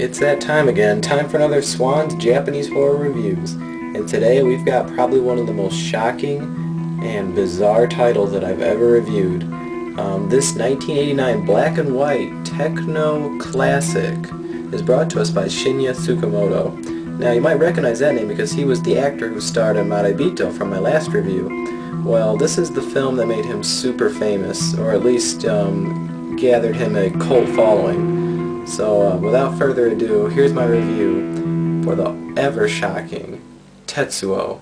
It's that time again, time for another Swan's Japanese horror reviews. And today we've got probably one of the most shocking and bizarre titles that I've ever reviewed. This 1989 black and white techno classic is brought to us by Shinya Tsukamoto. Now you might recognize that name because he was the actor who starred in Maribito from my last review. Well, this is the film that made him super famous, or at least gathered him a cult following. So without further ado, here's my review for the ever-shocking Tetsuo,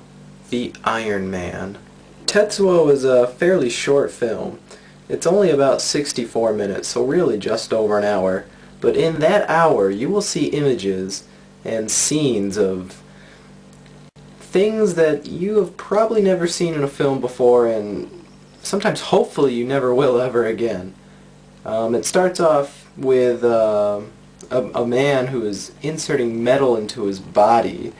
the Iron Man. Tetsuo is a fairly short film. It's only about 64 minutes, so really just over an hour. But in that hour, you will see images and scenes of things that you have probably never seen in a film before, and sometimes hopefully you never will ever again. It starts off with a man who is inserting metal into his body,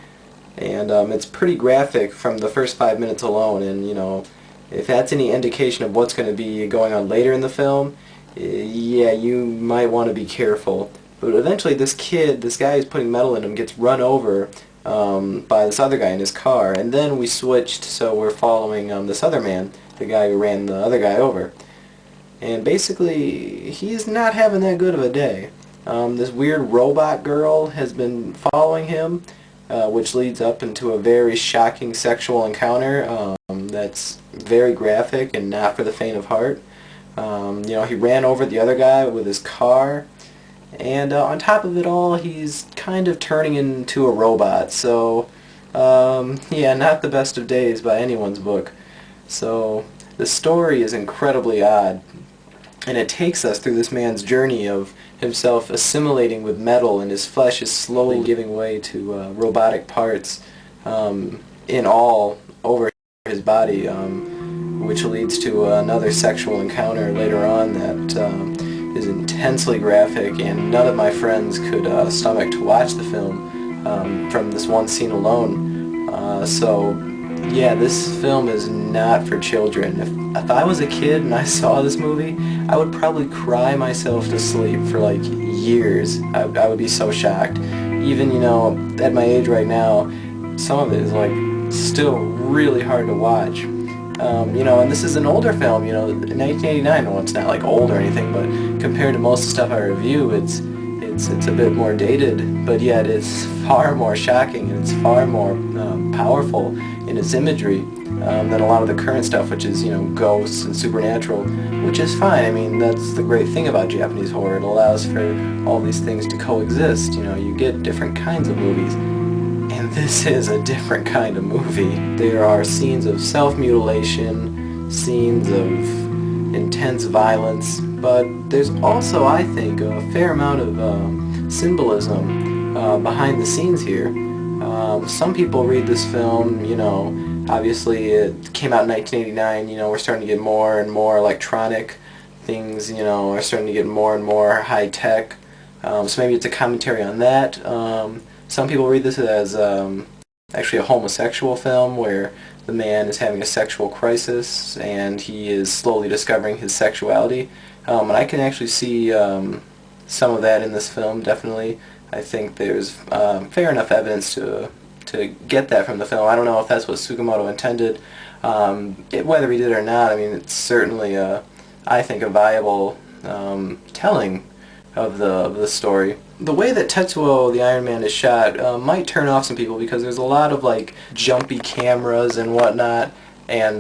and it's pretty graphic from the first 5 minutes alone, and you know, if that's any indication of what's going to be going on later in the film, yeah, you might want to be careful. But eventually this guy who's putting metal in him gets run over by this other guy in his car, and then we switched, so we're following this other man, the guy who ran the other guy over. And basically, he's not having that good of a day. This weird robot girl has been following him, which leads up into a very shocking sexual encounter that's very graphic and not for the faint of heart. You know, he ran over the other guy with his car, and on top of it all, he's kind of turning into a robot. So, yeah, not the best of days by anyone's book. So, the story is incredibly odd. And it takes us through this man's journey of himself assimilating with metal, and his flesh is slowly giving way to robotic parts in all over his body, which leads to another sexual encounter later on that is intensely graphic, and none of my friends could stomach to watch the film from this one scene alone. So yeah, this film is not for children. If I was a kid and I saw this movie, I would probably cry myself to sleep for like years. I would be so shocked. Even, you know, at my age right now, some of it is like still really hard to watch. You know, and this is an older film, you know, 1989, well, it's not like old or anything, but compared to most of the stuff I review, it's a bit more dated, but yet it's far more shocking, and it's far more powerful in its imagery than a lot of the current stuff, which is, you know, ghosts and supernatural, which is fine. I mean, that's the great thing about Japanese horror. It allows for all these things to coexist. You know, you get different kinds of movies, and this is a different kind of movie. There are scenes of self-mutilation, scenes of intense violence, but there's also, I think, a fair amount of symbolism behind the scenes here. Some people read this film, you know, obviously it came out in 1989, you know, we're starting to get more and more electronic things, you know, are starting to get more and more high-tech, so maybe it's a commentary on that. Some people read this as actually a homosexual film where the man is having a sexual crisis and he is slowly discovering his sexuality. And I can actually see some of that in this film, definitely. I think there's fair enough evidence to get that from the film. I don't know if that's what Tsukamoto intended. Whether he did or not, I mean, it's certainly, I think, a viable telling of the story. The way that Tetsuo, the Iron Man, is shot might turn off some people because there's a lot of like jumpy cameras and whatnot, and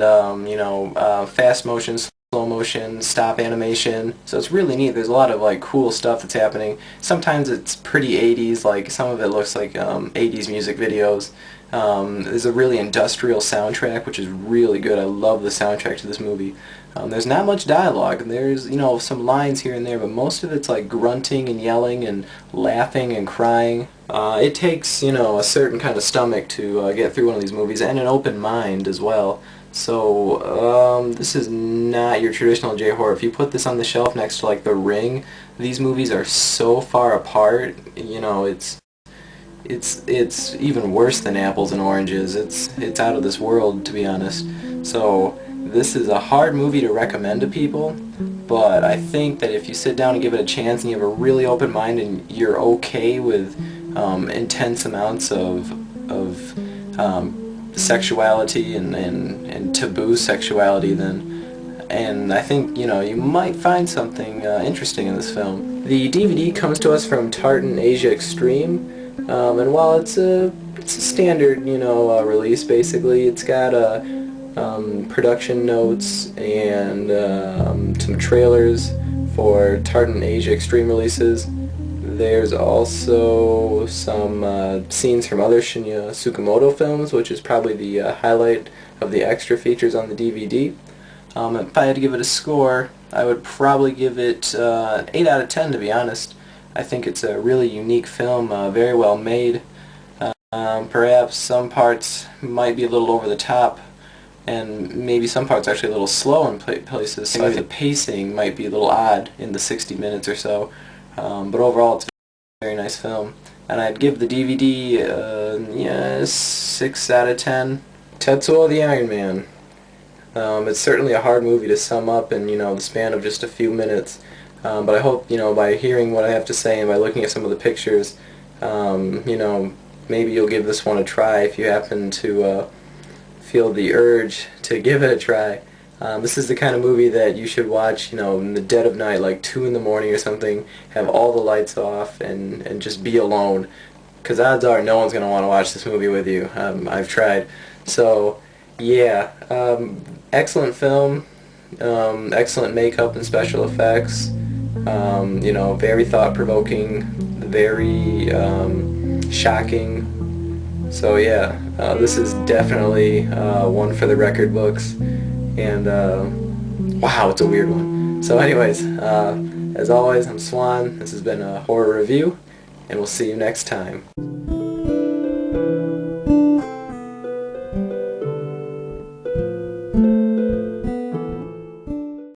you know, fast motion, slow motion, stop animation. So it's really neat. There's a lot of like cool stuff that's happening. Sometimes it's pretty 80s, like some of it looks like 80s music videos. There's a really industrial soundtrack, which is really good. I love the soundtrack to this movie. There's not much dialogue. There's, you know, some lines here and there, but most of it's like grunting and yelling and laughing and crying. It takes, you know, a certain kind of stomach to get through one of these movies, and an open mind as well. So, this is not your traditional J-horror. If you put this on the shelf next to like The Ring, these movies are so far apart, you know, it's even worse than apples and oranges. It's out of this world, to be honest. So this is a hard movie to recommend to people, but I think that if you sit down and give it a chance and you have a really open mind and you're okay with intense amounts of sexuality and taboo sexuality, and I think, you know, you might find something interesting in this film. The DVD comes to us from Tartan Asia Extreme, and while it's a standard, you know, release basically, it's got production notes and some trailers for Tartan Asia Extreme releases. There's also some scenes from other Shinya Tsukamoto films, which is probably the highlight of the extra features on the DVD. If I had to give it a score, I would probably give it 8 out of 10, to be honest. I think it's a really unique film, very well made. Perhaps some parts might be a little over the top, and maybe some parts actually a little slow in places, so the pacing might be a little odd in the 60 minutes or so. But overall, it's a very nice film. And I'd give the DVD yeah, 6 out of 10. Tetsuo the Iron Man. It's certainly a hard movie to sum up in, you know, the span of just a few minutes. But I hope, you know, by hearing what I have to say and by looking at some of the pictures, you know, maybe you'll give this one a try if you happen to feel the urge to give it a try. This is the kind of movie that you should watch, you know, in the dead of night, like 2 in the morning or something, have all the lights off and just be alone. Because odds are no one's going to want to watch this movie with you. I've tried. So, yeah, excellent film, excellent makeup and special effects, you know, very thought-provoking, very shocking. So yeah, this is definitely one for the record books, and wow, it's a weird one. So anyways, as always, I'm Swan. This has been a horror review, and we'll see you next time.